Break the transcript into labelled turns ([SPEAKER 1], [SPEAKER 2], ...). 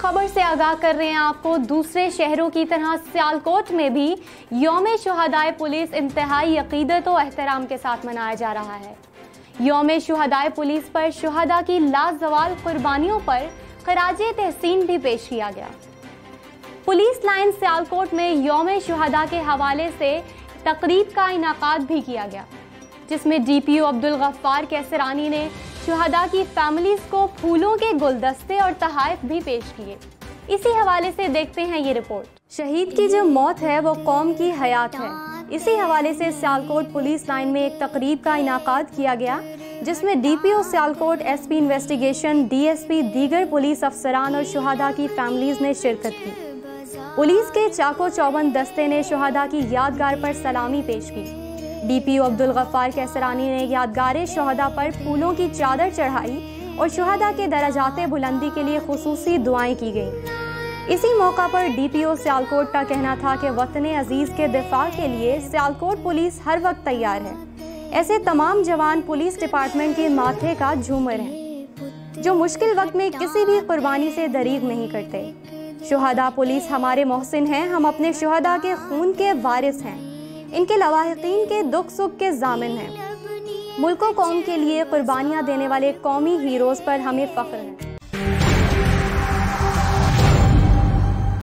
[SPEAKER 1] खबर से आगाह कर रहे हैं आपको। दूसरे शहरों की तरह सियालकोट में भी यौम शुहदाए पुलिस इंतहाई अकीदत और एहतराम के साथ मनाया जा रहा है। यौम शुहदाए पुलिस पर शुहदा की लाजवाल कुर्बानियों पर खराजे तहसीन भी पेश किया गया। पुलिस लाइन सियालकोट में यौम शुहदा के हवाले से तकरीब का इनाकाद भी किया गया, जिसमें DPO अब्दुल गफ्फार कैसरानी ने शुहदा की फैमिलीज को फूलों के गुलदस्ते और तोहफे भी पेश किए। इसी हवाले से देखते हैं ये रिपोर्ट। शहीद की जो मौत है वो कौम की हयात है। इसी हवाले से सियालकोट पुलिस लाइन में एक तकरीब का इनाकाद किया गया, जिसमें DPO Sialkot, SP investigation, DSP, दीगर पुलिस अफसरान और शुहदा की फैमिलीज ने शिरकत की। पुलिस के चाको चौबंद दस्ते ने शुहदा की यादगार पर सलामी पेश की। DPO अब्दुल गफ्फार कैसरानी ने यादगार शुहदा पर फूलों की चादर चढ़ाई और शुहदा के दराजाते बुलंदी के लिए खुसूसी दुआएं की गईं। इसी मौका पर DPO सियालकोट का कहना था कि वतन अजीज़ के दिफा के लिए सियालकोट पुलिस हर वक्त तैयार है। ऐसे तमाम जवान पुलिस डिपार्टमेंट के माथे का झूमर हैं, जो मुश्किल वक्त में किसी भी कुर्बानी से दरीग नहीं करते। शुहदा पुलिस हमारे मोहसिन हैं। हम अपने शुहदा के खून के वारिस हैं। इनके लवाहिकीन के दुख सुख के ज़ामिन हैं। मुल्क व कौम के लिए कुर्बानियाँ देने वाले कौमी हीरोज़ पर हमें फ़ख्र है।